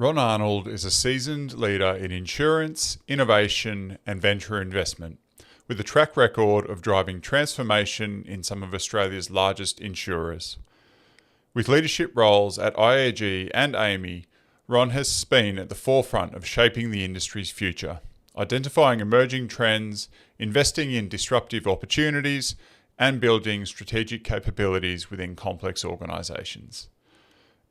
Ron Arnold is a seasoned leader in insurance, innovation, and venture investment, with a track record of driving transformation in some of Australia's largest insurers. With leadership roles at IAG and AAMI, Ron has been at the forefront of shaping the industry's future, identifying emerging trends, investing in disruptive opportunities, and building strategic capabilities within complex organisations.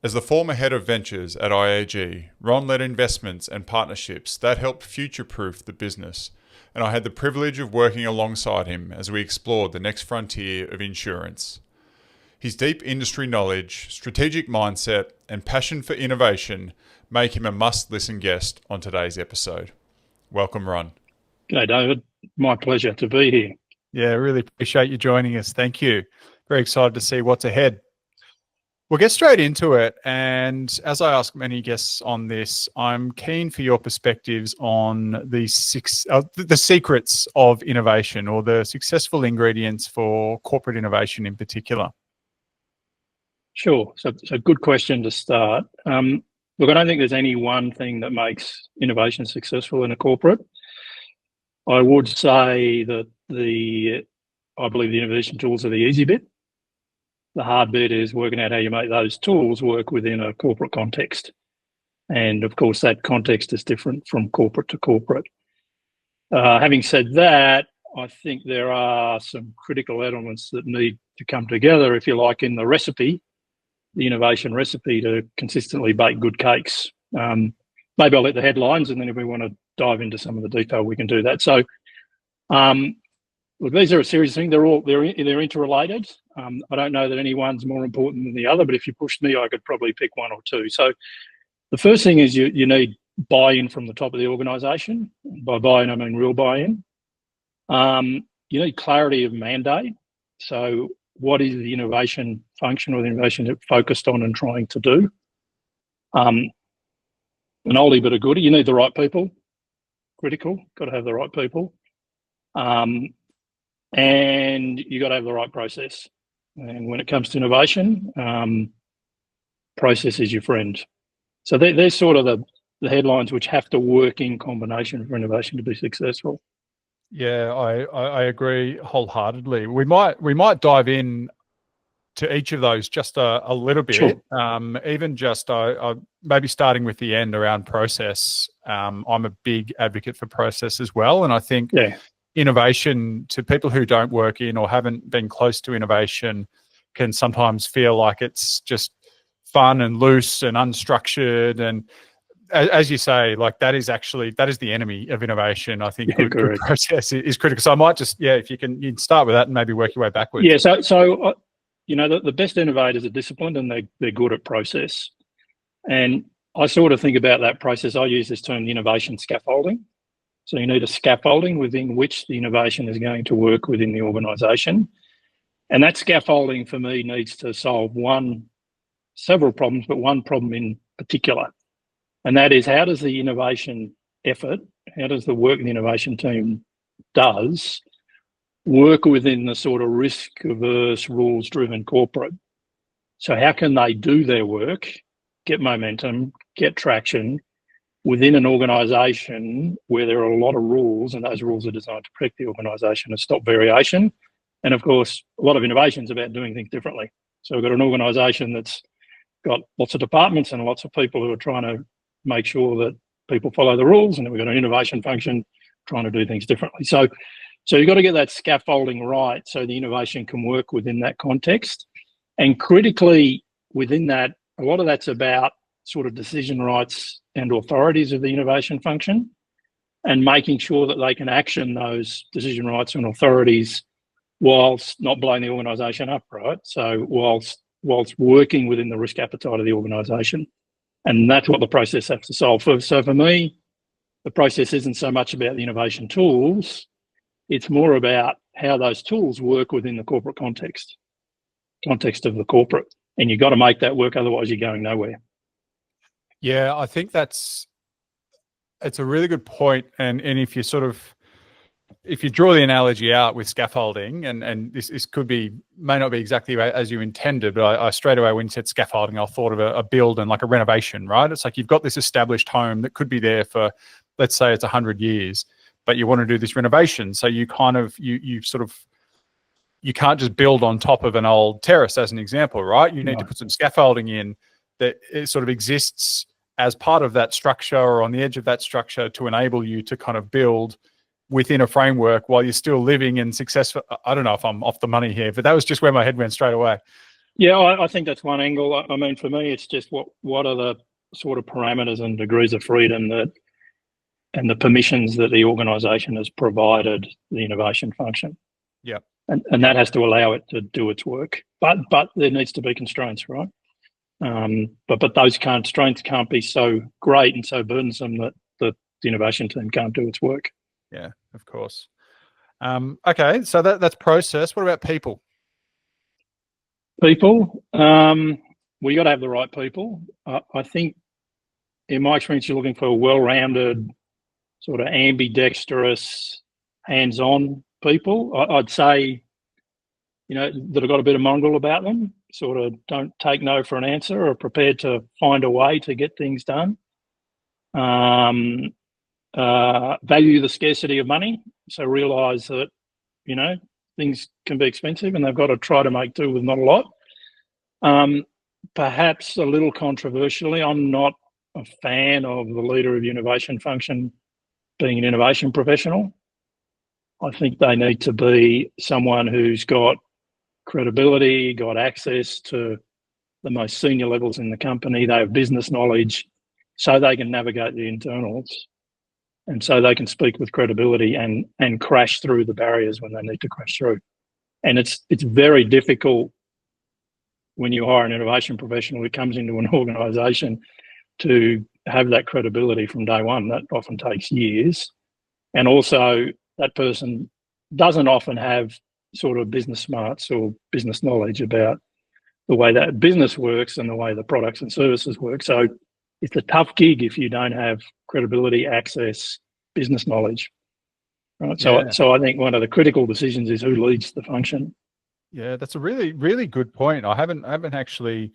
As the former head of ventures at IAG, Ron led investments and partnerships that helped future-proof the business, and I had the privilege of working alongside him as we explored the next frontier of insurance. His deep industry knowledge, strategic mindset, and passion for innovation make him a must-listen guest on today's episode. Welcome, Ron. G'day, David. My pleasure to be here. Yeah, really appreciate you joining us. Thank you. Very excited to see what's ahead. We'll get straight into it. And as I ask many guests on this, I'm keen for your perspectives on the secrets of innovation, or the successful ingredients for corporate innovation in particular. Sure. So good question to start. Look, I don't think there's any one thing that makes innovation successful in a corporate. I would say that I believe the innovation tools are the easy bit. The hard bit is working out how you make those tools work within a corporate context. And of course, that context is different from corporate to corporate. Having said that, I think there are some critical elements that need to come together, if you like, in the recipe, the innovation recipe, to consistently bake good cakes. Maybe I'll let the headlines, and then if we want to dive into some of the detail, we can do that. So, look, these are a series of things. They're interrelated. I don't know that any one's more important than the other, but if you pushed me, I could probably pick one or two. So the first thing is you need buy-in from the top of the organisation. By buy-in, I mean real buy-in. You need clarity of mandate. So what is the innovation function or the innovation focused on and trying to do? An oldie but a goodie, you need the right people. Critical, got to have the right people. And you got to have the right process. And when it comes to innovation, process is your friend. So they're sort of the headlines which have to work in combination for innovation to be successful. Yeah, I agree wholeheartedly. We might dive in to each of those just a little bit. Sure. Even just maybe starting with the end around process. I'm a big advocate for process as well, and I think innovation, to people who don't work in or haven't been close to innovation, can sometimes feel like it's just fun and loose and unstructured. And as you say, like that is the enemy of innovation. I think good process is critical. So I might just, if you can start with that and maybe work your way backwards. Yeah. So the best innovators are disciplined and they're good at process. And I sort of think about that process. I use this term, innovation scaffolding. So you need a scaffolding within which the innovation is going to work within the organisation. And that scaffolding for me needs to solve several problems, but one problem in particular. And that is, how does the innovation effort, how does the work the innovation team does work within the sort of risk-averse, rules-driven corporate? So how can they do their work, get momentum, get traction within an organisation where there are a lot of rules, and those rules are designed to protect the organisation and stop variation? And of course, a lot of innovation is about doing things differently. So we've got an organisation that's got lots of departments and lots of people who are trying to make sure that people follow the rules, and then we've got an innovation function trying to do things differently. So you've got to get that scaffolding right so the innovation can work within that context. And critically within that, a lot of that's about sort of decision rights and authorities of the innovation function, and making sure that they can action those decision rights and authorities whilst not blowing the organisation up, right? So whilst working within the risk appetite of the organisation. And that's what the process has to solve. So for me, the process isn't so much about the innovation tools, it's more about how those tools work within the corporate context of the corporate. And you've got to make that work, otherwise you're going nowhere. Yeah, I think it's a really good point. And if you sort of if you draw the analogy out with scaffolding, and this may not be exactly as you intended, but I straight away, when you said scaffolding, I thought of a build and like a renovation, right? It's like you've got this established home that could be there for, let's say it's 100 years, but you want to do this renovation. So you kind of, you can't just build on top of an old terrace as an example, right? You need to put some scaffolding in that it sort of exists as part of that structure or on the edge of that structure to enable you to kind of build within a framework while you're still living and successful. I don't know if I'm off the money here, but that was just where my head went straight away. Yeah, I think that's one angle. I mean, for me, it's just what are the sort of parameters and degrees of freedom that, and the permissions that the organisation has provided the innovation function. Yeah, and that has to allow it to do its work. But there needs to be constraints, right? But those constraints can't be so great and so burdensome that the innovation team can't do its work. Yeah, of course. Okay, so that's process. What about people? People, we got to have the right people. I think, in my experience, you're looking for well-rounded, sort of ambidextrous, hands-on people. I'd say, that have got a bit of mongrel about them. Sort of don't take no for an answer, or prepared to find a way to get things done. Value the scarcity of money, so realise that things can be expensive and they've got to try to make do with not a lot. Perhaps a little controversially, I'm not a fan of the leader of innovation function being an innovation professional. I think they need to be someone who's got credibility, got access to the most senior levels in the company. They have business knowledge, so they can navigate the internals. And so they can speak with credibility and crash through the barriers when they need to crash through. And it's very difficult when you hire an innovation professional who comes into an organisation to have that credibility from day one. That often takes years. And also that person doesn't often have sort of business smarts or business knowledge about the way that business works and the way the products and services work. So it's a tough gig if you don't have credibility, access, business knowledge. Right. So I think one of the critical decisions is who leads the function. Yeah, that's a really, really good point. I haven't actually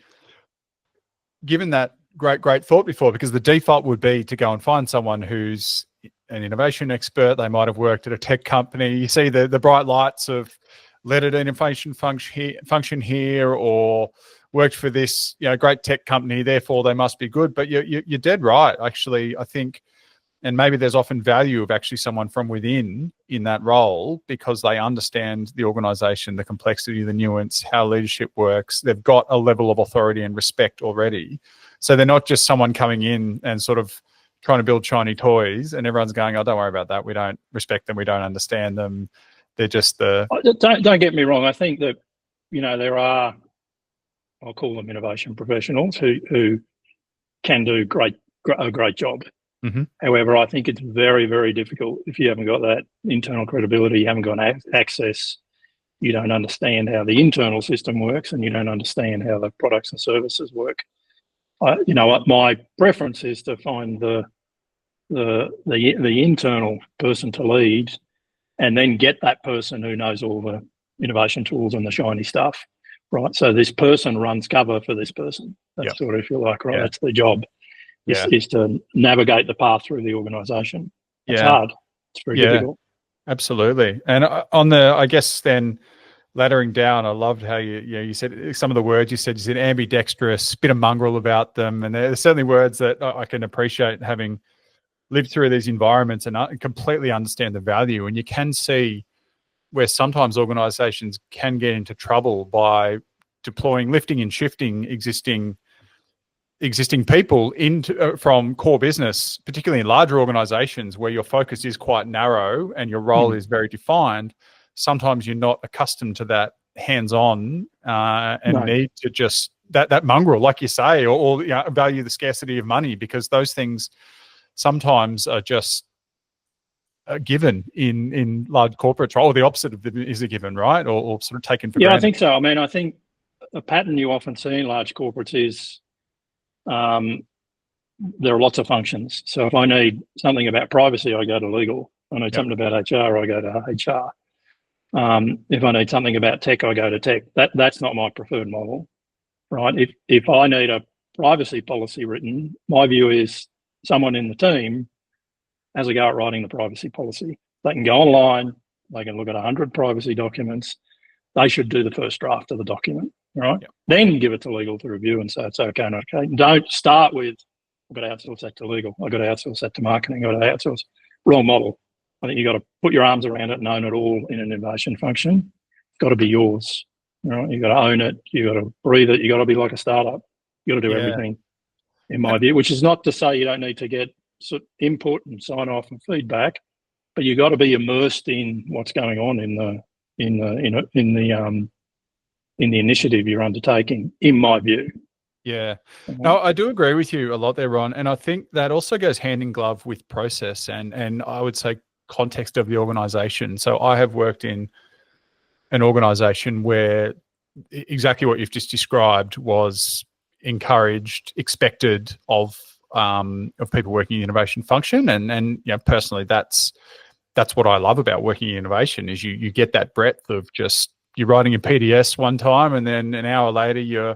given that great thought before, because the default would be to go and find someone who's an innovation expert. They might have worked at a tech company. You see the bright lights of led an innovation function here, or worked for this great tech company, therefore they must be good. But you're dead right, actually. I think, and maybe there's often value of actually someone from within in that role, because they understand the organisation, the complexity, the nuance, how leadership works. They've got a level of authority and respect already. So they're not just someone coming in and sort of trying to build shiny toys and everyone's going, oh, don't worry about that. We don't respect them. We don't understand them. They're just the... Don't get me wrong. I think that, there are, I'll call them innovation professionals who can do a great job. Mm-hmm. However, I think it's very, very difficult if you haven't got that internal credibility, you haven't got access, you don't understand how the internal system works, and you don't understand how the products and services work. My preference is to find the internal person to lead, and then get that person who knows all the innovation tools and the shiny stuff, right? So this person runs cover for this person. That's sort of, if you like, right? That's their job. Is to navigate the path through the organisation. It's hard. It's very difficult. Absolutely. And on the, I guess then, laddering down, I loved how you said some of the words you said. You said ambidextrous, bit of mongrel about them, and they're certainly words that I can appreciate, having lived through these environments and completely understand the value. And you can see where sometimes organisations can get into trouble by deploying, lifting and shifting existing people into from core business, particularly in larger organizations where your focus is quite narrow and your role is very defined. Sometimes you're not accustomed to that hands-on need to just that mongrel, like you say, or value the scarcity of money, because those things sometimes are just given in large corporates, or the opposite of them is a given, right? Or sort of taken for granted. I think so. I mean, I think a pattern you often see in large corporates is there are lots of functions. So if I need something about privacy, I go to legal. I need something about HR, I go to HR. If I need something about tech, I go to tech. That's not my preferred model, right? If I need a privacy policy written, my view is someone in the team has a go at writing the privacy policy. They can go online, they can look at 100 privacy documents. They should do the first draft of the document, right? Yep. Then give it to legal to review and say it's okay, not okay. Don't start with, I've got to outsource that to legal, I've got to outsource that to marketing, I've got to outsource. Wrong model. I think you've got to put your arms around it and own it all in an innovation function. It's got to be yours, right? You've got to own it, you've got to breathe it, you've got to be like a startup. You've got to do everything, in my view, which is not to say you don't need to get input and sign off and feedback, but you've got to be immersed in what's going on in the initiative you're undertaking, in my view. Yeah, no, I do agree with you a lot there, Ron, and I think that also goes hand in glove with process and I would say context of the organisation. So I have worked in an organisation where exactly what you've just described was encouraged, expected of people working in innovation function, and you know, personally, that's what I love about working in innovation is you get that breadth of just you're writing a PDS one time, and then an hour later you're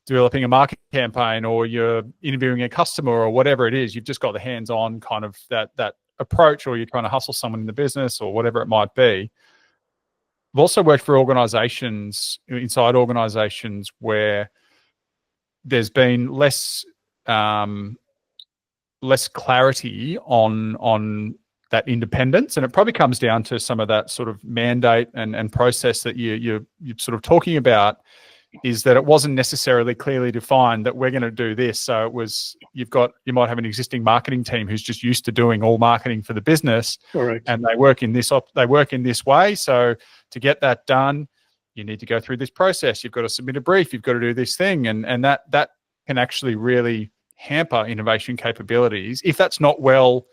developing a market campaign, or you're interviewing a customer, or whatever it is. You've just got the hands-on kind of that approach, or you're trying to hustle someone in the business, or whatever it might be. I've also worked for organizations, inside organizations, where there's been less clarity on that independence, and it probably comes down to some of that sort of mandate and process that you're sort of talking about, is that it wasn't necessarily clearly defined that we're going to do this. So it was, you might have an existing marketing team who's just used to doing all marketing for the business. Correct. And they work in this way. So to get that done, you need to go through this process. You've got to submit a brief. You've got to do this thing. And that can actually really hamper innovation capabilities if that's not well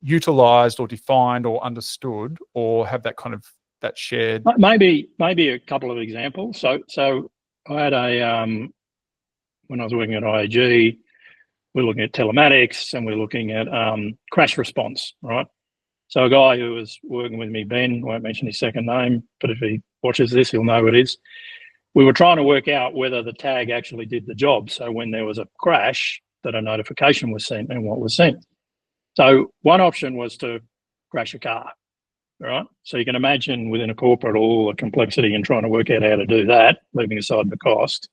utilized or defined or understood, or have that kind of that shared. Maybe a couple of examples. So I had when I was working at IAG, we're looking at telematics and we're looking at crash response, right? So a guy who was working with me, Ben, won't mention his second name, but if he watches this, he'll know who it is. We were trying to work out whether the tag actually did the job. So when there was a crash, that a notification was sent and what was sent. So one option was to crash a car, right? So you can imagine within a corporate all the complexity in trying to work out how to do that, leaving aside the cost.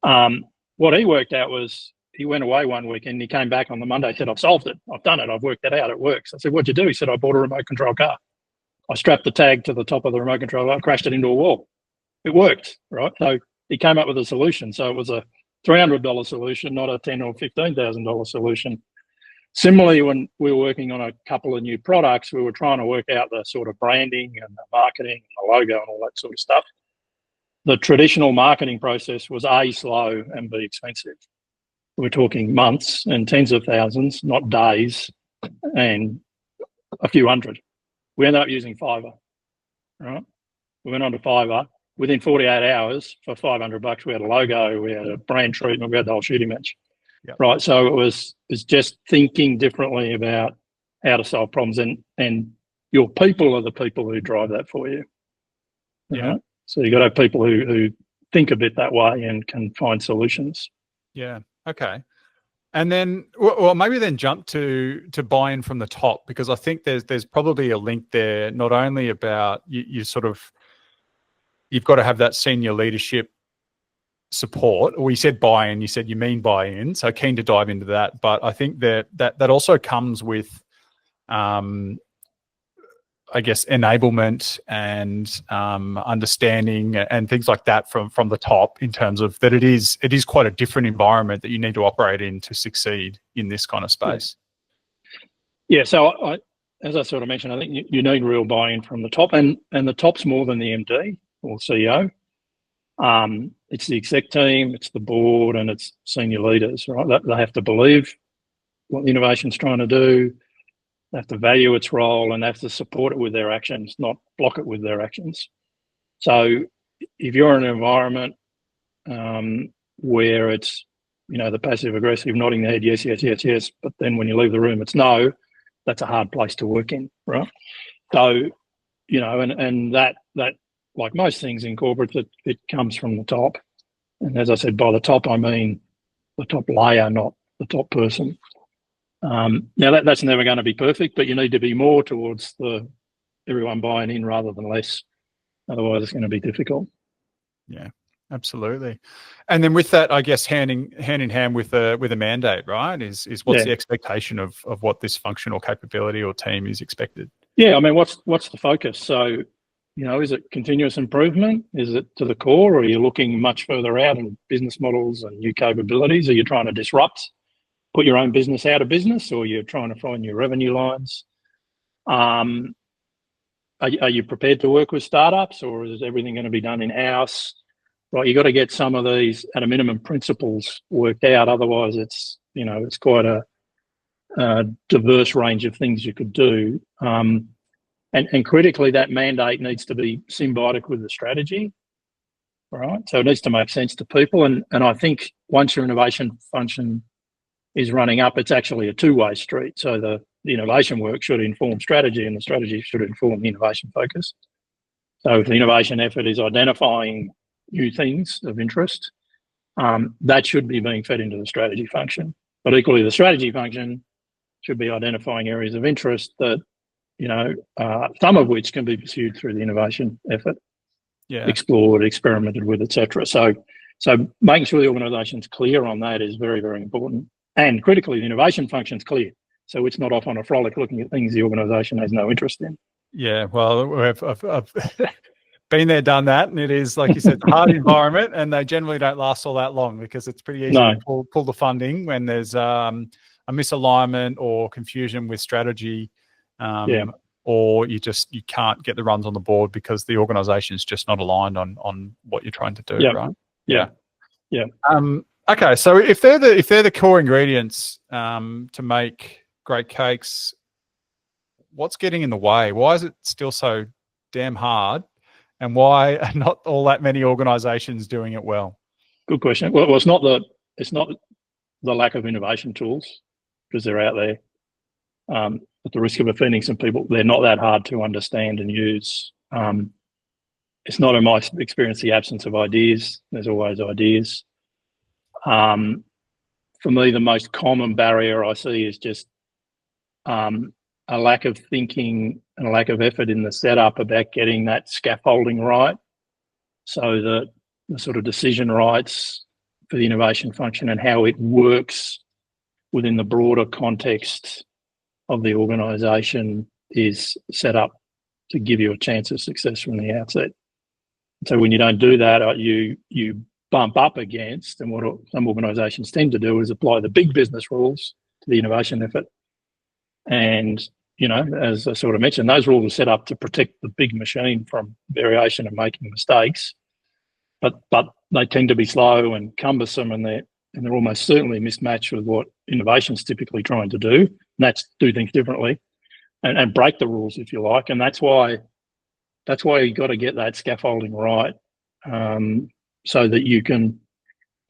What he worked out was he went away one weekend, he came back on the Monday, said, I've solved it, I've done it, I've worked it out, it works. I said, what'd you do? He said, I bought a remote control car. I strapped the tag to the top of the remote control car, crashed it into a wall. It worked, right? So he came up with a solution. So it was a $300 solution, not a $10,000 or $15,000 solution. Similarly, when we were working on a couple of new products, we were trying to work out the sort of branding and the marketing and the logo and all that sort of stuff. The traditional marketing process was A, slow, and B, expensive. We're talking months and tens of thousands, not days, and a few hundred. We ended up using Fiverr, right? We went on to Fiverr. Within 48 hours, for $500, we had a logo, we had a brand treatment, we had the whole shooting match. Yep. Right. So it was just thinking differently about how to solve problems, and your people are the people who drive that for you. Yeah. Right? So you got to have people who think a bit that way and can find solutions. Yeah. Okay. And then, well, maybe then jump to buy-in from the top, because I think there's probably a link there, not only about you sort of, you've got to have that senior leadership support. Or you said buy-in, you said you mean buy-in, so keen to dive into that. But I think that also comes with, I guess, enablement and understanding and things like that from the top, in terms of that it is quite a different environment that you need to operate in to succeed in this kind of space. Yeah. So as I sort of mentioned, I think you need real buy-in from the top, and the top's more than the MD or CEO. It's the exec team, it's the board, and it's senior leaders, right? They have to believe what the innovation's trying to do. They have to value its role, and they have to support it with their actions, not block it with their actions. So if you're in an environment where it's, the passive aggressive nodding the head, yes, yes, yes, yes, but then when you leave the room, it's no, that's a hard place to work in, right? So, and that like most things in corporate, it comes from the top. And as I said, by the top, I mean the top layer, not the top person. Now that's never going to be perfect, but you need to be more towards everyone buying in rather than less. Otherwise, it's going to be difficult. Yeah, absolutely. And then with that, I guess hand in hand with a mandate, right? Is what's the expectation of what this function or capability or team is expected? Yeah, I mean, what's the focus? So, is it continuous improvement? Is it to the core, or are you looking much further out in business models and new capabilities? Are you trying to disrupt, put your own business out of business, or you're trying to find new revenue lines? Are you prepared to work with startups, or is everything going to be done in-house? Right, you got to get some of these at a minimum principles worked out. Otherwise, it's quite a diverse range of things you could do. And critically, that mandate needs to be symbiotic with the strategy, right? So it needs to make sense to people. And I think once your innovation function is running up, it's actually a two-way street. So the innovation work should inform strategy, and the strategy should inform the innovation focus. So if the innovation effort is identifying new things of interest, that should be being fed into the strategy function. But equally, the strategy function should be identifying areas of interest that, some of which can be pursued through the innovation effort, explored, experimented with, etc. So making sure the organisation's clear on that is very, very important. And critically, the innovation function's clear. So it's not off on a frolic looking at things the organisation has no interest in. Yeah, well, I've been there, done that, and it is, like you said, a hard environment, and they generally don't last all that long because it's pretty easy to pull the funding when there's a misalignment or confusion with strategy, or you can't get the runs on the board because the organisation is just not aligned on what you're trying to do, right? Yeah. Okay, so if they're the core ingredients to make great cakes, what's getting in the way? Why is it still so damn hard? And why are not all that many organisations doing it well? Good question. Well, it's not the lack of innovation tools, because they're out there. At the risk of offending some people, they're not that hard to understand and use. It's not, in my experience, the absence of ideas. There's always ideas. For me, the most common barrier I see is just a lack of thinking and a lack of effort in the setup about getting that scaffolding right, so that the sort of decision rights for the innovation function and how it works within the broader context of the organisation is set up to give you a chance of success from the outset. So when you don't do that, you bump up against, and what some organisations tend to do is apply the big business rules to the innovation effort. And, as I sort of mentioned, those rules are set up to protect the big machine from variation and making mistakes. But they tend to be slow and cumbersome, and they're almost certainly mismatched with what innovation's typically trying to do. And that's do things differently and break the rules, if you like. And that's why you've got to get that scaffolding right, so that you can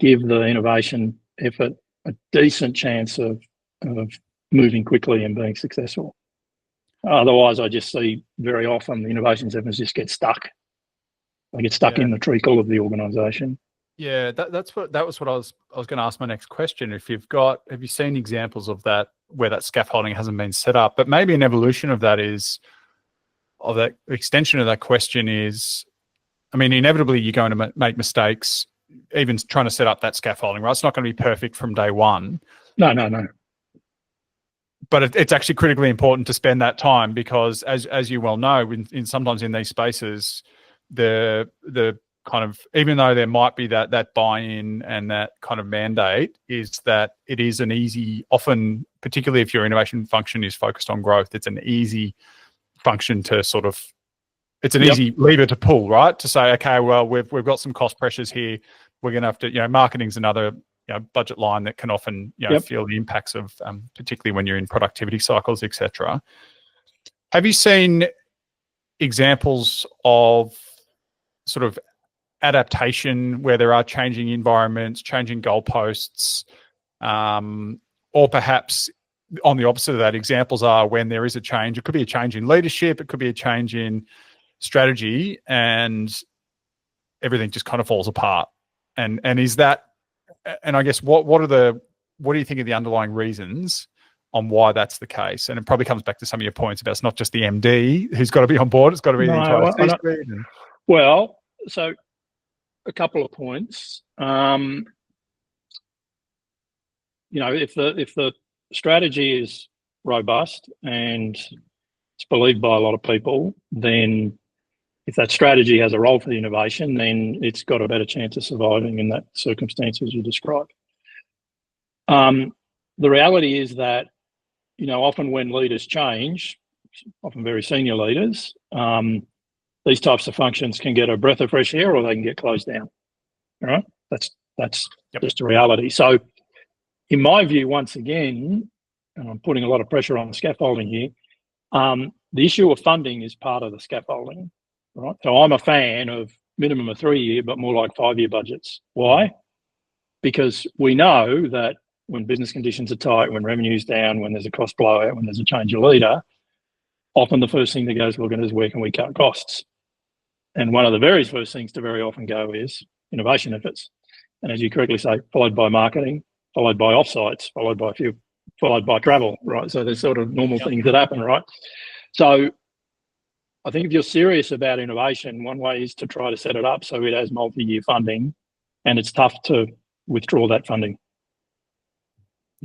give the innovation effort a decent chance of moving quickly and being successful. Otherwise, I just see very often the innovation efforts just get stuck. They get stuck in the treacle of the organisation. Yeah, that was what I was going to ask my next question. Have you seen examples of that where that scaffolding hasn't been set up? But maybe an evolution of that extension of that question is, I mean, inevitably you're going to make mistakes, even trying to set up that scaffolding, right? It's not going to be perfect from day one. No. But it's actually critically important to spend that time because, as you well know, sometimes in these spaces, the kind of, even though there might be that buy-in and that kind of mandate, is that it is an easy, often, particularly if your innovation function is focused on growth, it's an easy function to sort of, it's an easy lever to pull, right? To say, okay, well, we've got some cost pressures here. We're going to have to, marketing's another budget line that can often feel the impacts of, particularly when you're in productivity cycles, etc. Have you seen examples of sort of adaptation where there are changing environments, changing goalposts, or perhaps on the opposite of that, examples are when there is a change. It could be a change in leadership. It could be a change in strategy, and everything just kind of falls apart. And is that? And I guess what do you think are the underlying reasons on why that's the case? And it probably comes back to some of your points about it's not just the MD who's got to be on board; it's got to be the entire C-suite. Well, so a couple of points. If the strategy is robust and it's believed by a lot of people, then if that strategy has a role for the innovation, then it's got a better chance of surviving in that circumstances you described. The reality is that, often when leaders change, often very senior leaders, these types of functions can get a breath of fresh air or they can get closed down. All right? That's just a reality. So in my view, once again, and I'm putting a lot of pressure on the scaffolding here, the issue of funding is part of the scaffolding. Right? So I'm a fan of minimum of 3-year, but more like 5-year budgets. Why? Because we know that when business conditions are tight, when revenue's down, when there's a cost blowout, when there's a change of leader, often the first thing that goes looking is where can we cut costs? And one of the very first things to very often go is innovation efforts. And as you correctly say, followed by marketing, followed by offsites, followed by travel, right? So there's sort of normal things that happen, right? So I think if you're serious about innovation, one way is to try to set it up so it has multi-year funding, and it's tough to withdraw that funding.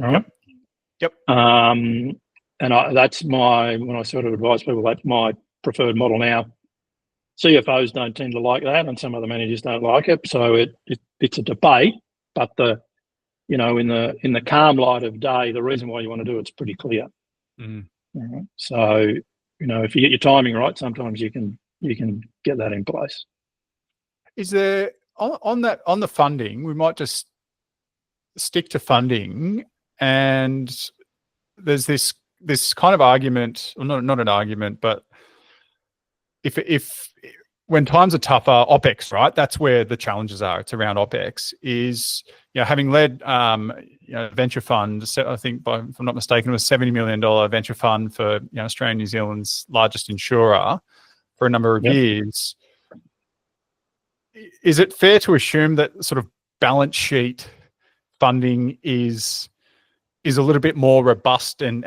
All right? Yep. And that's when I sort of advise people, that's my preferred model now. CFOs don't tend to like that, and some other managers don't like it. So it's a debate, but in the calm light of day, the reason why you want to do it's pretty clear. Mm. Right? So if you get your timing right, sometimes you can get that in place. Is there on the funding? We might just stick to funding, and there's this kind of argument, or not an argument, but if when times are tougher, OPEX, right? That's where the challenges are. It's around OPEX. Is having led venture fund, I think if I'm not mistaken, it was $70 million venture fund for Australia and New Zealand's largest insurer for a number of years. Is it fair to assume that sort of balance sheet funding is a little bit more robust and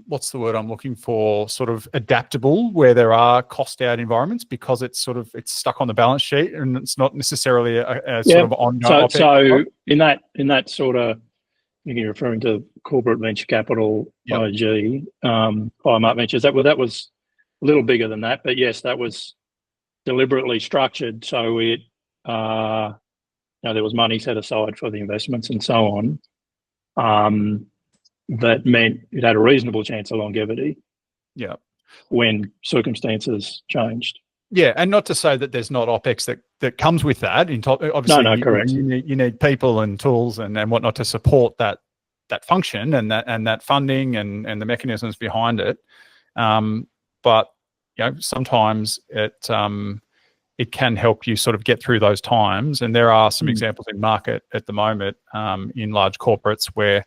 what's the word I'm looking for? Sort of adaptable where there are cost out environments because it's stuck on the balance sheet and it's not necessarily a sort of ongoing. So in that sort of, you're referring to corporate venture capital, IG, Biomark Ventures. That was a little bigger than that, but yes, that was deliberately structured so it there was money set aside for the investments and so on. That meant it had a reasonable chance of longevity. Yeah, when circumstances changed. Yeah, and not to say that there's not OPEX that comes with that. Obviously, no, correct. You need people and tools and whatnot to support that function and that funding and the mechanisms behind it. But sometimes it can help you sort of get through those times. And there are some examples in market at the moment in large corporates where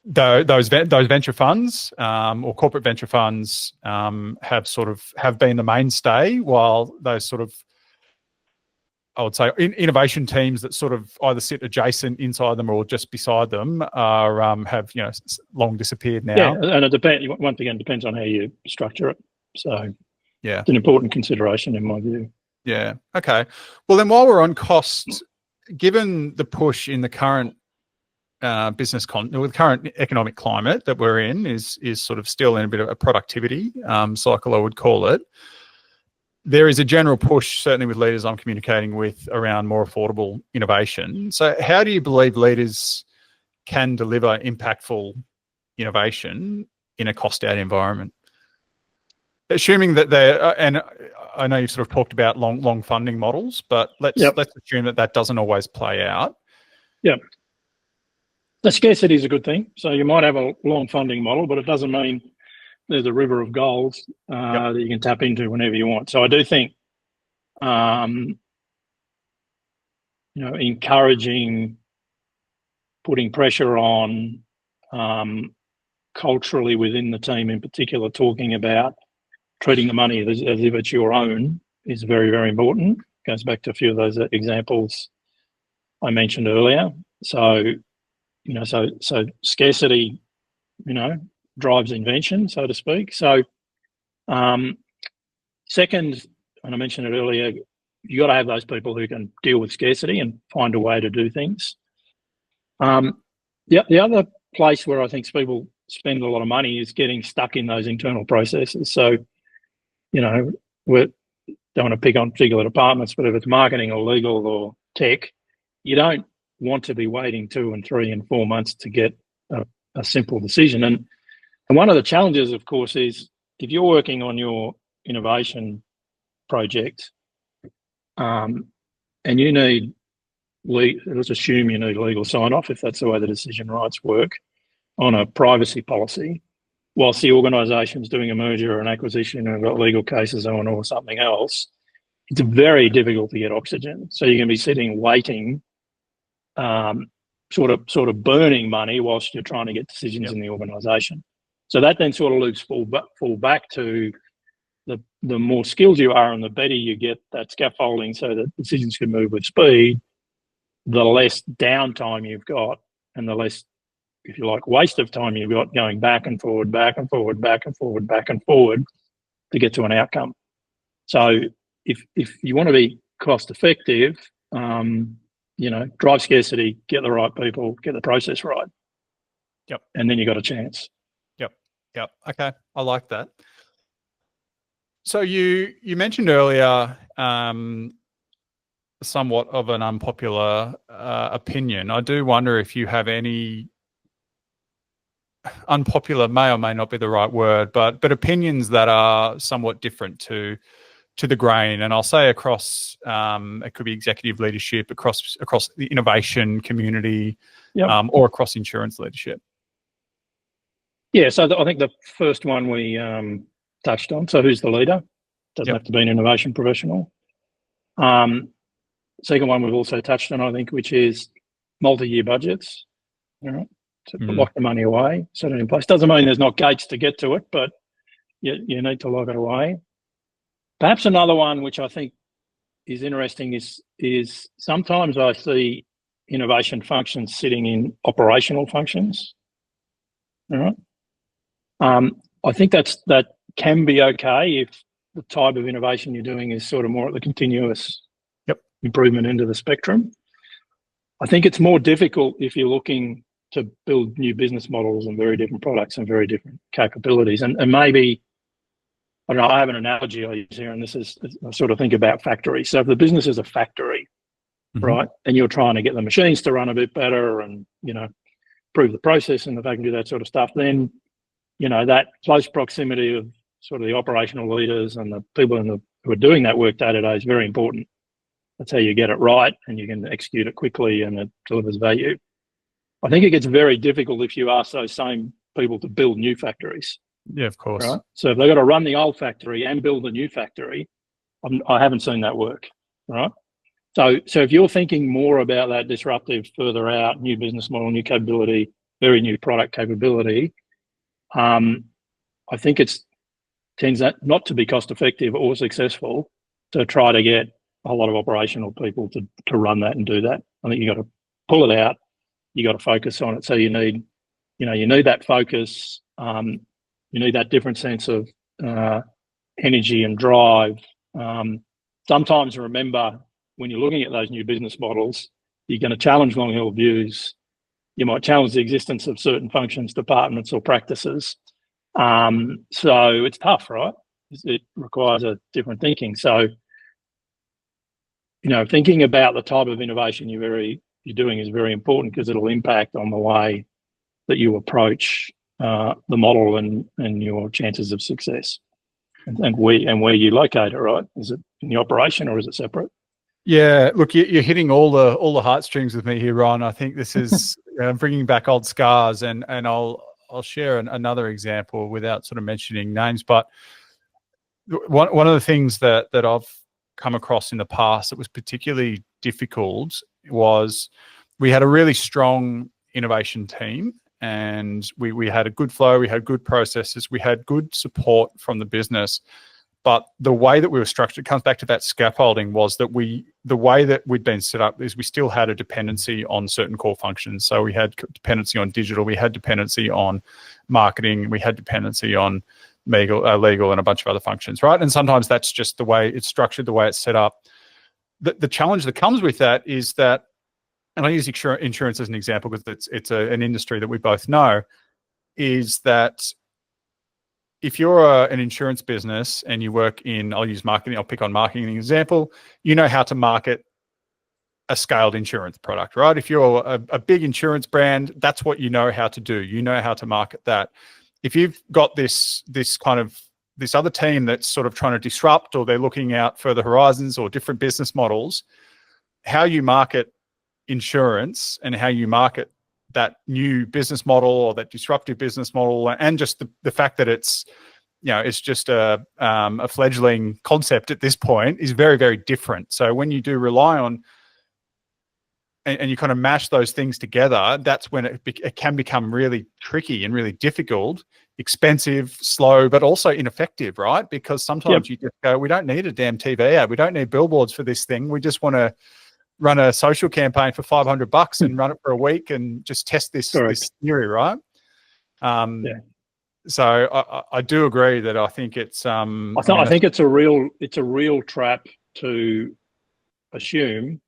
those venture funds or corporate venture funds have been the mainstay, while those sort of, I would say, innovation teams that sort of either sit adjacent inside them or just beside them have long disappeared now. Yeah, and it depends. Once again, depends on how you structure it. So yeah, it's an important consideration in my view. Yeah. Okay. Well, then, while we're on costs, given the push in the current with current economic climate that we're in is sort of still in a bit of a productivity cycle, I would call it. There is a general push, certainly with leaders I'm communicating with, around more affordable innovation. So how do you believe leaders can deliver impactful innovation in a cost out environment? Assuming that and I know you've sort of talked about long funding models, but let's assume that doesn't always play out. Yeah. The scarcity is a good thing. So you might have a long funding model, but it doesn't mean there's a river of gold that you can tap into whenever you want. So I do think, encouraging, putting pressure on culturally within the team in particular, talking about treating the money as if it's your own is very, very important. Goes back to a few of those examples I mentioned earlier. So, so scarcity, drives invention, so to speak. So, second, and I mentioned it earlier, you got to have those people who can deal with scarcity and find a way to do things. The other place where I think people spend a lot of money is getting stuck in those internal processes. So, we don't want to pick on particular departments, but if it's marketing or legal or tech, you don't want to be waiting 2 and 3 and 4 months to get a simple decision. And one of the challenges, of course, is if you're working on your innovation project, and you need, let's assume you need legal sign-off, if that's the way the decision rights work, on a privacy policy, whilst the organisation's doing a merger or an acquisition and got legal cases on or something else, it's very difficult to get oxygen. So you're going to be sitting waiting, sort of burning money whilst you're trying to get decisions in the organisation. So that then sort of loops fall back to the more skilled you are and the better you get that scaffolding so that decisions can move with speed, the less downtime you've got and the less, if you like, waste of time you've got going back and forward, back and forward, back and forward, back and forward to get to an outcome. So if you want to be cost effective, drive scarcity, get the right people, get the process right. Yep. And then you got a chance. Yep. Okay. I like that. So you mentioned earlier somewhat of an unpopular opinion. I do wonder if you have any unpopular, may or may not be the right word, but opinions that are somewhat different to the grain. And I'll say across, it could be executive leadership, across the innovation community, or across insurance leadership. Yeah, so I think the first one we touched on, so who's the leader? Doesn't have to be an innovation professional. Second one we've also touched on, I think, which is multi-year budgets, to lock the money away, set it in place. Doesn't mean there's not gates to get to it, but you need to lock it away. Perhaps another one which I think is interesting is sometimes I see innovation functions sitting in operational functions. All right. I think that can be okay if the type of innovation you're doing is sort of more at the continuous improvement end of the spectrum. I think it's more difficult if you're looking to build new business models and very different products and very different capabilities. And maybe, I don't know, I have an analogy I use here, and this is, I sort of think about factories. So if the business is a factory, right, and you're trying to get the machines to run a bit better and, improve the process and the fact and do that sort of stuff, then, that close proximity of sort of the operational leaders and the people who are doing that work day to day is very important. That's how you get it right and you can execute it quickly and it delivers value. I think it gets very difficult if you ask those same people to build new factories. Yeah, of course. Right? So if they've got to run the old factory and build a new factory, I haven't seen that work, right? So if you're thinking more about that disruptive, further out, new business model, new capability, very new product capability, I think it tends not to be cost effective or successful to try to get a lot of operational people to run that and do that. I think you got to pull it out. You got to focus on it. So you need that focus. You need that different sense of energy and drive. Sometimes remember, when you're looking at those new business models, you're going to challenge long-held views. You might challenge the existence of certain functions, departments, or practices. So it's tough, right? It requires a different thinking. So, thinking about the type of innovation you're doing is very important because it'll impact on the way that you approach the model and your chances of success, and where you locate it. Right? Is it in the operation or is it separate? Yeah, look, you're hitting all the heartstrings with me here, Ron. I think this is bringing back old scars, and I'll share another example without sort of mentioning names. But one of the things that I've come across in the past that was particularly difficult was we had a really strong innovation team, and we had a good flow, we had good processes, we had good support from the business. But the way that we were structured, it comes back to that scaffolding, was that the way that we'd been set up is we still had a dependency on certain core functions. So we had dependency on digital, we had dependency on marketing, we had dependency on legal and a bunch of other functions, right? And sometimes that's just the way it's structured, the way it's set up. The challenge that comes with that is that, and I use insurance as an example because it's an industry that we both know, is that if you're an insurance business and you work in, I'll use marketing, I'll pick on marketing as an example, you know how to market a scaled insurance product, right? If you're a big insurance brand, that's what you know how to do. You know how to market that. If you've got this other team that's sort of trying to disrupt, or they're looking out further horizons or different business models, how you market insurance and how you market that new business model or that disruptive business model, and just the fact that it's just a fledgling concept at this point, is very, very different. So when you do rely on and you kind of mash those things together, that's when it can become really tricky and really difficult, expensive, slow, but also ineffective, right? Because sometimes you just go, we don't need a damn TV ad, we don't need billboards for this thing, we just want to run a social campaign for $500 and run it for a week and just test this theory, right? So I do agree that I think it's I think it's a real trap to assume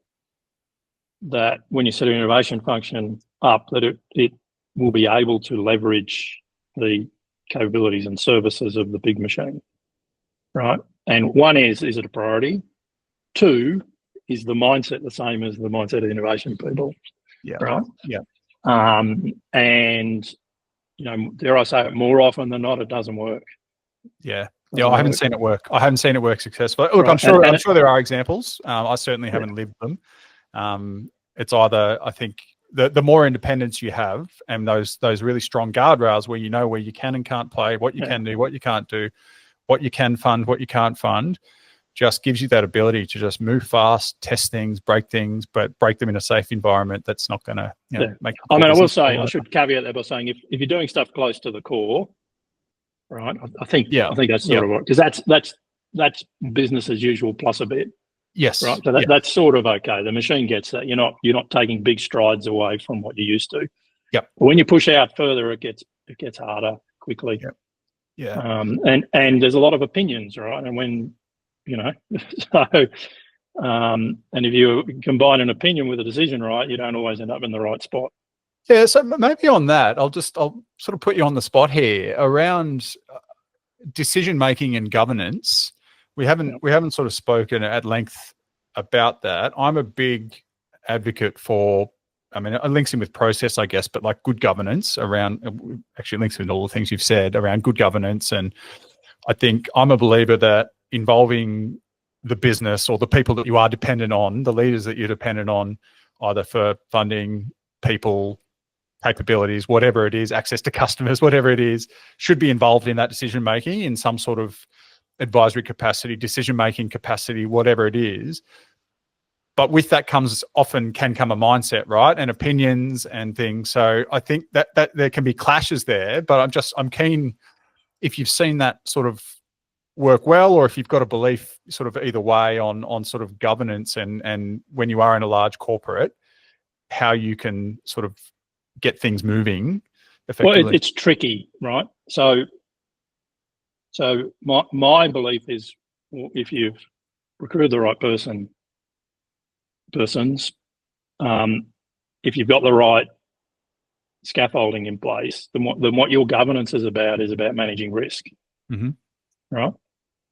that when you set an innovation function up, that it will be able to leverage the capabilities and services of the big machine, right? And one is it a priority? Two, is the mindset the same as the mindset of innovation people? Yeah. Right. Yeah. And dare I say it, more often than not, it doesn't work. Yeah. Yeah. I haven't seen it work. I haven't seen it work successfully. Look, right. I'm sure there are examples. I certainly haven't lived them. It's either, I think, the more independence you have, and those really strong guardrails where you know where you can and can't play, what you can do, what you can't do, what you can fund, what you can't fund, just gives you that ability to just move fast, test things, break things, but break them in a safe environment that's not going to make. I mean, I will say, I should caveat that by saying if you're doing stuff close to the core, right? I think that's sort of what, because that's business as usual plus a bit. Yes. Right. So that's sort of okay. The machine gets that. You're not taking big strides away from what you used to. Yep. But when you push out further, it gets harder quickly. Yep. Yeah. And there's a lot of opinions, right? And when and if you combine an opinion with a decision, right, you don't always end up in the right spot. Yeah. So maybe on that, I'll sort of put you on the spot here around decision making and governance. We haven't sort of spoken at length about that. I'm a big advocate for, I mean, it links in with process, I guess, but like good governance around, actually links with all the things you've said around good governance. And I think I'm a believer that involving the business or the people that you are dependent on, the leaders that you're dependent on, either for funding, people, capabilities, whatever it is, access to customers, whatever it is, should be involved in that decision-making in some sort of advisory capacity, decision-making capacity, whatever it is. But with that can come a mindset, right? And opinions and things. So I think that there can be clashes there, but I'm keen, if you've seen that sort of work well, or if you've got a belief sort of either way on sort of governance and when you are in a large corporate, how you can sort of get things moving effectively. Well, it's tricky, right? So my belief is, if you've recruited the right persons, if you've got the right scaffolding in place, then what your governance is about managing risk, right?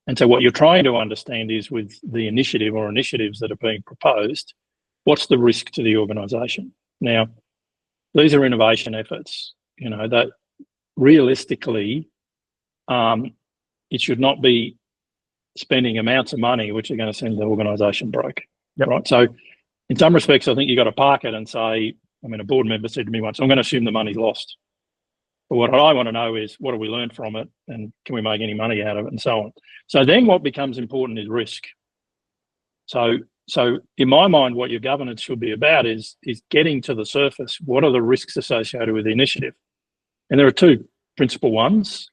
And so what you're trying to understand is, with the initiative or initiatives that are being proposed, what's the risk to the organisation? Now, these are innovation efforts, that realistically, it should not be spending amounts of money which are going to send the organisation broke, right? So in some respects, I think you've got to park it and say, a board member said to me once, I'm going to assume the money's lost. But what I want to know is, what have we learned from it, and can we make any money out of it, and so on. So then what becomes important is risk. So in my mind, what your governance should be about is getting to the surface. What are the risks associated with the initiative? And there are two principal ones.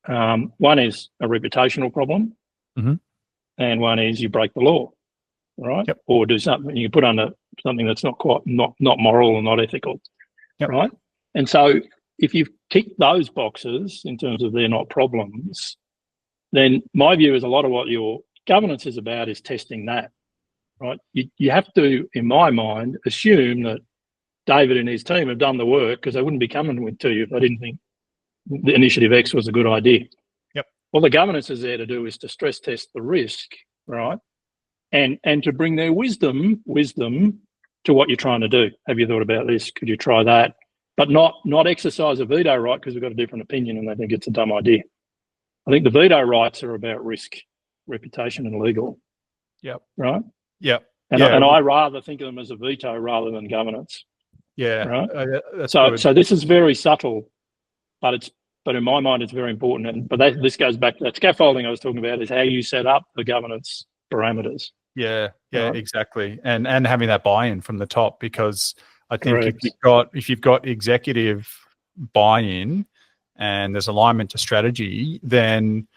One is a reputational problem, and one is you break the law, right? Yep. Or do something you put under something that's not moral or not ethical, yep. right? And so if you tick those boxes in terms of they're not problems, then my view is a lot of what your governance is about is testing that, right? You have to, in my mind, assume that David and his team have done the work, because they wouldn't be coming to you if they didn't think the initiative X was a good idea. Yep. What the governance is there to do is to stress test the risk, right? And to bring their wisdom to what you're trying to do. Have you thought about this? Could you try that? But not exercise a veto right because we've got a different opinion and they think it's a dumb idea. I think the veto rights are about risk, reputation, and legal. Yep. Right. Yep. And I rather think of them as a veto rather than governance. Yeah. Right. So this is very subtle, but in my mind it's very important. This goes back to that scaffolding I was talking about, is how you set up the governance parameters. Yeah. Right? Exactly. And having that buy-in from the top, because I think Correct. if you've got executive buy-in and there's alignment to strategy, then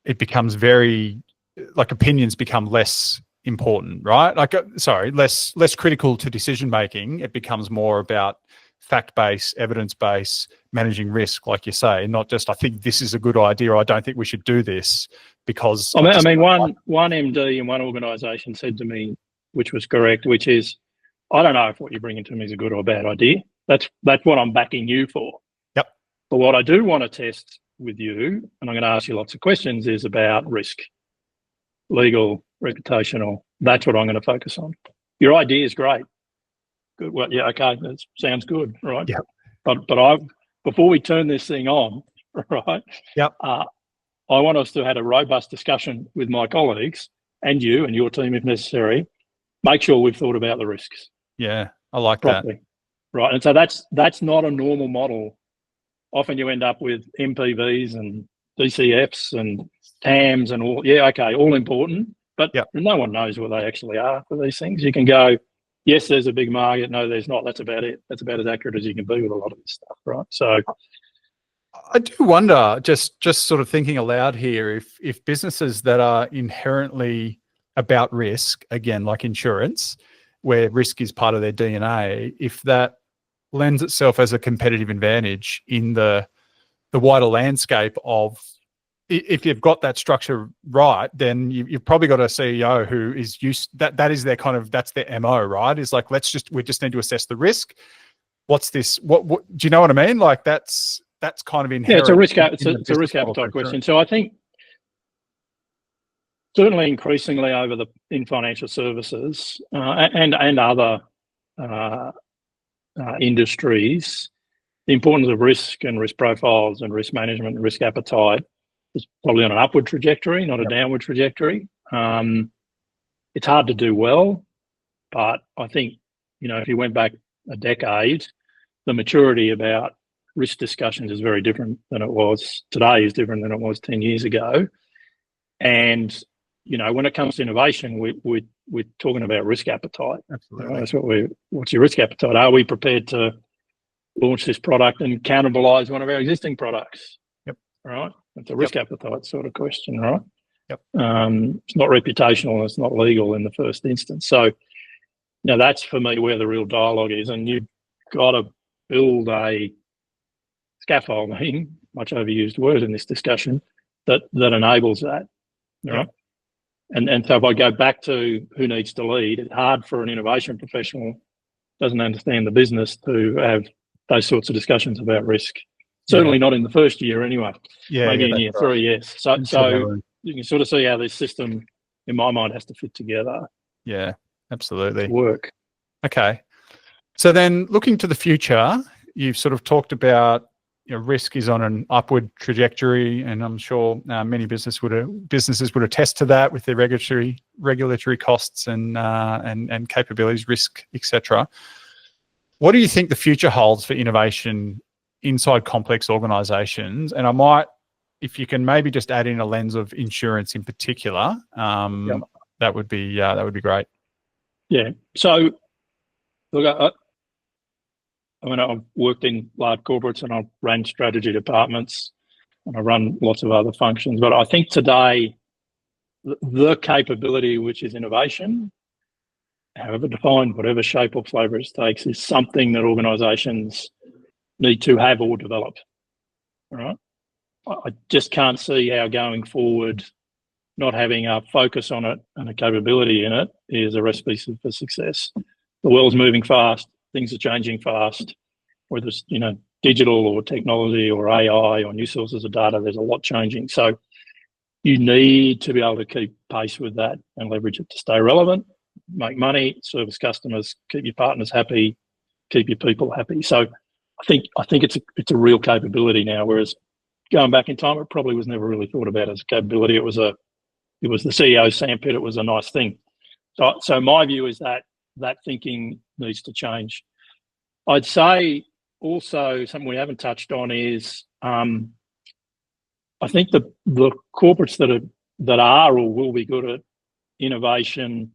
it becomes opinions become less important, right? Less critical to decision making. It becomes more about fact-based, evidence-based, managing risk, like you say, not just I think this is a good idea or I don't think we should do this because. One MD in one organisation said to me, which was correct, which is, I don't know if what you're bringing to me is a good or a bad idea. That's what I'm backing you for. Yep. But what I do want to test with you, and I'm going to ask you lots of questions, is about risk, legal, reputational. That's what I'm going to focus on. Your idea is great. Good. Well, yeah, okay, that sounds good, right? Yep. But before we turn this thing on, right? Yep. I want us to have a robust discussion with my colleagues and you and your team if necessary. Make sure we've thought about the risks. Yeah, I like properly. That. Right, and so that's not a normal model. Often you end up with MPVs and DCFs and TAMs and all. Yeah, okay, all important, but no one knows what they actually are for these things. You can go, yes, there's a big market. No, there's not. That's about it. That's about as accurate as you can be with a lot of this stuff, right? So I do wonder, just sort of thinking aloud here, if businesses that are inherently about risk, again, like insurance, where risk is part of their DNA, if that lends itself as a competitive advantage in the wider landscape of, if you've got that structure right, then you've probably got a CEO who is that is their that's their MO, right? Is like, we just need to assess the risk. What's this? What do you know what I mean? Like that's kind of inherent. Yeah, it's a risk appetite question. So I think certainly increasingly in financial services and other industries, the importance of risk and risk profiles and risk management and risk appetite is probably on an upward trajectory, not a downward trajectory. It's hard to do well, but I think, if you went back a decade, the maturity about risk discussions is very different than it was today, is different than it was 10 years ago. And, when it comes to innovation, we're talking about risk appetite. Absolutely. That's what's your risk appetite? Are we prepared to launch this product and cannibalize one of our existing products? Yep. Right? It's a risk appetite sort of question, right? Yep. It's not reputational, it's not legal in the first instance. So, that's for me where the real dialogue is. And you've got to build a scaffolding, much overused word in this discussion, that enables that. Right? And so if I go back to who needs to lead, it's hard for an innovation professional doesn't understand the business to have those sorts of discussions about risk. Certainly not in the first year anyway. Maybe in year 3, yes. So you can sort of see how this system, in my mind, has to fit together. Yeah, absolutely. To work. Okay. So then looking to the future, you've sort of talked about risk is on an upward trajectory, and I'm sure many businesses would attest to that with their regulatory costs and capabilities, risk, etc. What do you think the future holds for innovation inside complex organisations? And I might, if you can maybe just add in a lens of insurance in particular, that would be great. Yeah. So look, I mean, I've worked in large corporates and I've ran strategy departments and I run lots of other functions. But I think today, the capability, which is innovation, however defined, whatever shape or flavour it takes, is something that organisations need to have or develop. All right. I just can't see how going forward, not having a focus on it and a capability in it is a recipe for success. The world's moving fast. Things are changing fast, whether it's, digital or technology or AI or new sources of data, there's a lot changing. So you need to be able to keep pace with that and leverage it to stay relevant, make money, service customers, keep your partners happy, keep your people happy. So I think it's a real capability now, whereas going back in time, it probably was never really thought about as a capability. It was the CEO's sandpit. It was a nice thing. So my view is that thinking needs to change. I'd say also something we haven't touched on is I think the corporates that are or will be good at innovation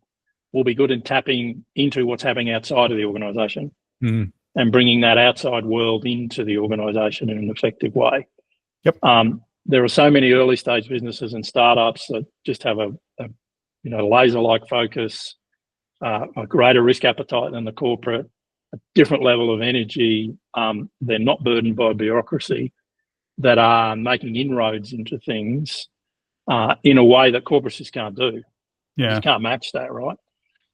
will be good in tapping into what's happening outside of the organisation and bringing that outside world into the organisation in an effective way. Yep. There are so many early stage businesses and startups that just have a laser-like focus, a greater risk appetite than the corporate, a different level of energy. They're not burdened by bureaucracy, that are making inroads into things in a way that corporates just can't do. Yeah. Just can't match that, right?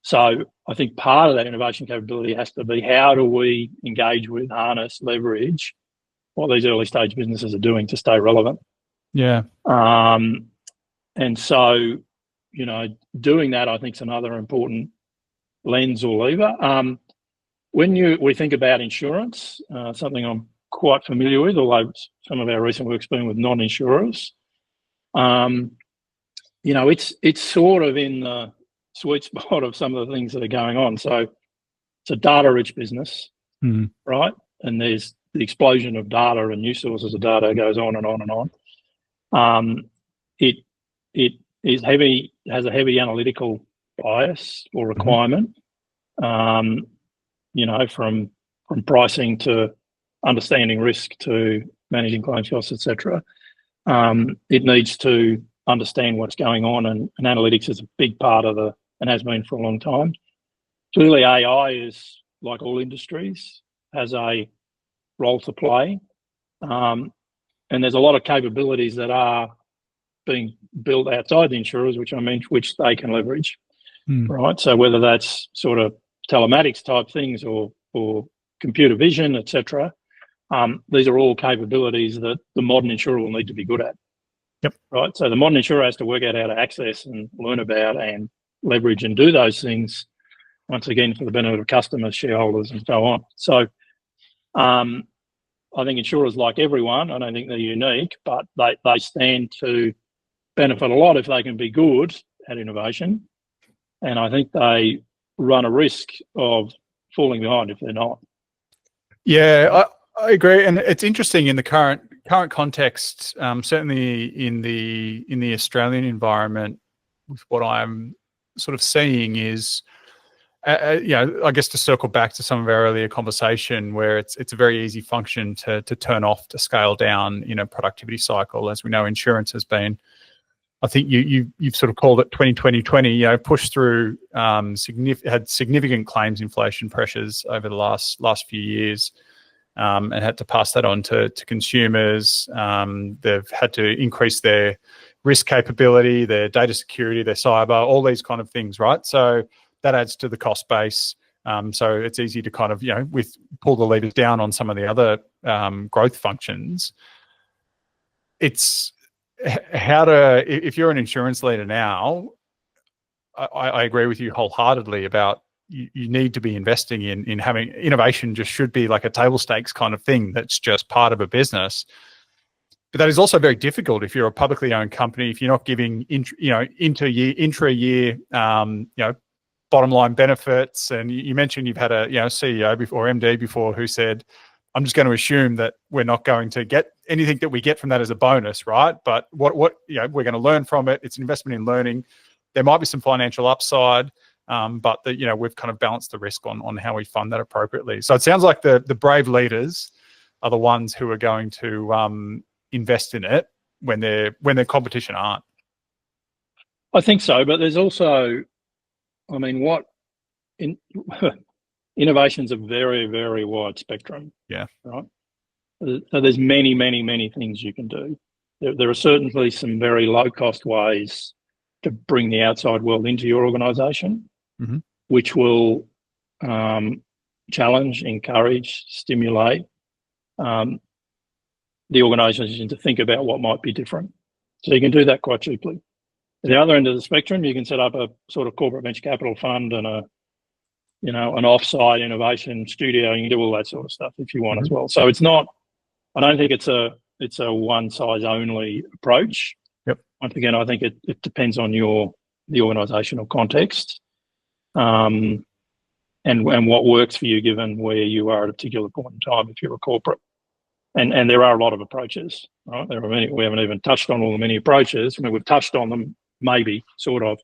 So I think part of that innovation capability has to be, how do we engage with, harness, leverage what these early stage businesses are doing to stay relevant? Yeah. And so, doing that, I think, is another important lens or lever. When we think about insurance, something I'm quite familiar with, although some of our recent work's been with non-insurers, it's sort of in the sweet spot of some of the things that are going on. So it's a data-rich business, right? And there's the explosion of data and new sources of data goes on and on and on. It is heavy, has a heavy analytical bias or requirement, from pricing to understanding risk to managing claims costs, etc. It needs to understand what's going on, and analytics is a big part of and has been for a long time. Clearly, AI is, like all industries, has a role to play. And there's a lot of capabilities that are being built outside the insurers, which they can leverage, right? So whether that's sort of telematics type things or computer vision, etc., these are all capabilities that the modern insurer will need to be good at. Yep. Right. So the modern insurer has to work out how to access and learn about and leverage and do those things, once again, for the benefit of customers, shareholders, and so on. So I think insurers, like everyone, I don't think they're unique, but they stand to benefit a lot if they can be good at innovation. And I think they run a risk of falling behind if they're not. Yeah, I agree, and it's interesting in the current context. Certainly in the Australian environment, with what I'm sort of seeing is, I guess, to circle back to some of our earlier conversation, where it's a very easy function to turn off, to scale down in a productivity cycle. As we know, insurance has been, I think you've sort of called it 2020, pushed through, had significant claims inflation pressures over the last few years, and had to pass that on to consumers. They've had to increase their risk capability, their data security, their cyber, all these kind of things, right? So that adds to the cost base. So it's easy to kind of, pull the levers down on some of the other growth functions. It's if you're an insurance leader now, I agree with you wholeheartedly about you need to be investing in having innovation. Just should be like a table stakes kind of thing that's just part of a business. But that is also very difficult if you're a publicly owned company, if you're not giving intra-year bottom line benefits. And you mentioned you've had a CEO before, MD before, who said, I'm just going to assume that we're not going to get anything that we get from that as a bonus, right? But what we're going to learn from it. It's an investment in learning. There might be some financial upside, but we've kind of balanced the risk on how we fund that appropriately. So it sounds like the brave leaders are the ones who are going to invest in it when their competition aren't. I think so, but there's also, innovation's a very, very wide spectrum. Yeah. Right. So there's many, many, many things you can do. There are certainly some very low-cost ways to bring the outside world into your organisation, which will challenge, encourage, stimulate the organisation to think about what might be different. So you can do that quite cheaply. At the other end of the spectrum, you can set up a sort of corporate venture capital fund and an off-site innovation studio. You can do all that sort of stuff if you want as well. So it's not. I don't think it's a one-size-only approach. Yep. Once again, I think it depends on the organisational context, and what works for you given where you are at a particular point in time. If you're a corporate, and there are a lot of approaches. Right, there are many. We haven't even touched on all the many approaches. I mean, we've touched on them, maybe, sort of,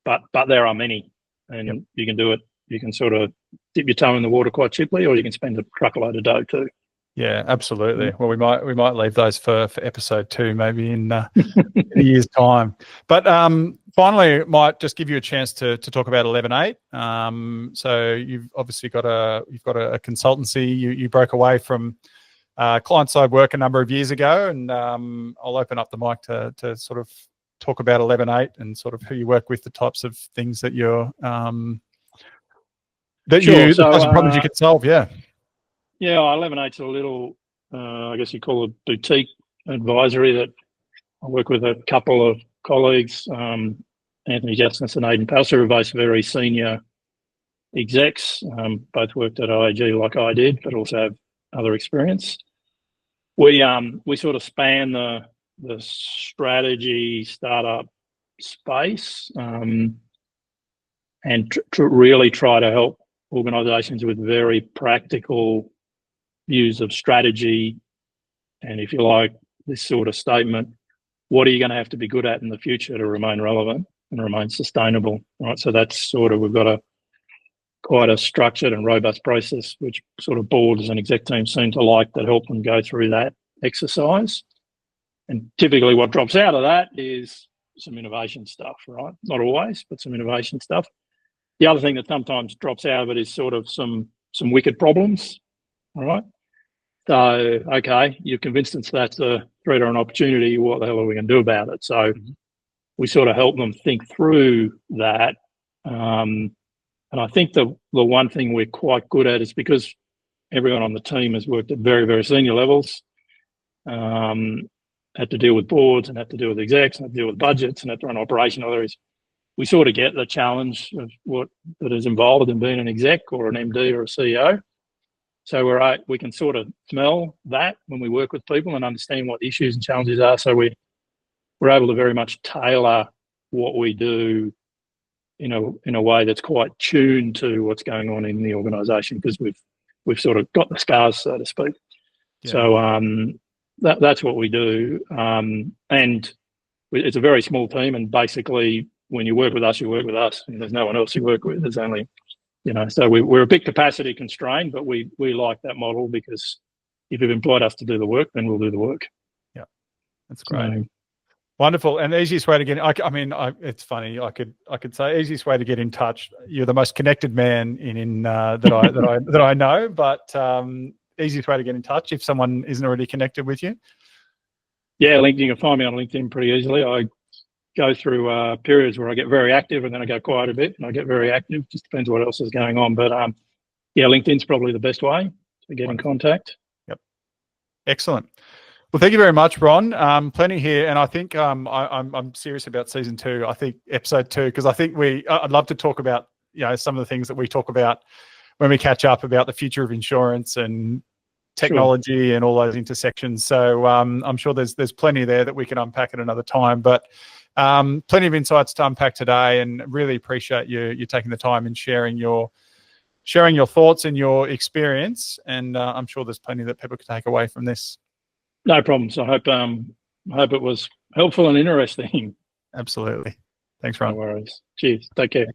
but there are many, and you can do it. You can sort of dip your toe in the water quite cheaply, or you can spend a truckload of dough too. Yeah, absolutely. Well, we might leave those for episode 2, maybe in a year's time. But finally, might just give you a chance to talk about 11.8. So you've obviously got a consultancy. You broke away from client side work a number of years ago, and I'll open up the mic to sort of talk about 11.8 and sort of who you work with, the types of things that you're the types of problems you can solve. Yeah, 11.8's a little, I guess you call it boutique advisory that I work with a couple of colleagues, Anthony Jackson and Aidan Palser, who are both very senior execs, both worked at IAG like I did, but also have other experience. We sort of span the strategy startup space, and really try to help organisations with very practical views of strategy, and if you like, this sort of statement, what are you going to have to be good at in the future to remain relevant and remain sustainable, right? So that's sort of, we've got quite a structured and robust process, which sort of boards and exec teams seem to like, that help them go through that exercise. And typically what drops out of that is some innovation stuff, right? Not always, but some innovation stuff. The other thing that sometimes drops out of it is sort of some wicked problems, all right? So, okay, you've convinced us that's a threat or an opportunity. What the hell are we going to do about it? So we sort of help them think through that. And I think the one thing we're quite good at is, because everyone on the team has worked at very, very senior levels, had to deal with boards and had to deal with execs and had to deal with budgets and had to run operational areas. We sort of get the challenge of what that is involved in being an exec or an MD or a CEO. So we can sort of smell that when we work with people and understand what the issues and challenges are. So we're able to very much tailor what we do in a way that's quite tuned to what's going on in the organisation, because we've sort of got the scars, so to speak. Yeah. So that's what we do, and it's a very small team. And basically, when you work with us, you work with us, and there's no one else you work with. There's only, so we're a bit capacity constrained, but we like that model, because if you've employed us to do the work, then we'll do the work. Yeah, that's great. Wonderful. And the easiest way to get in, it's funny, I could say easiest way to get in touch. You're the most connected man that I know, but easiest way to get in touch if someone isn't already connected with you. Yeah, LinkedIn. You can find me on LinkedIn pretty easily. I go through periods where I get very active, and then I go quiet a bit, and I get very active. Just depends what else is going on. But yeah, LinkedIn's probably the best way to get in contact. Yep. Excellent. Well, thank you very much, Ron. Plenty here, and I think I'm serious about season 2. I think episode 2, because I think I'd love to talk about some of the things that we talk about when we catch up about the future of insurance and technology and all those intersections. So I'm sure there's plenty there that we can unpack at another time. But plenty of insights to unpack today, and really appreciate you taking the time and sharing your thoughts and your experience. And I'm sure there's plenty that people can take away from this. No problems. I hope it was helpful and interesting. Absolutely. Thanks, Ron. No worries. Cheers. Take care.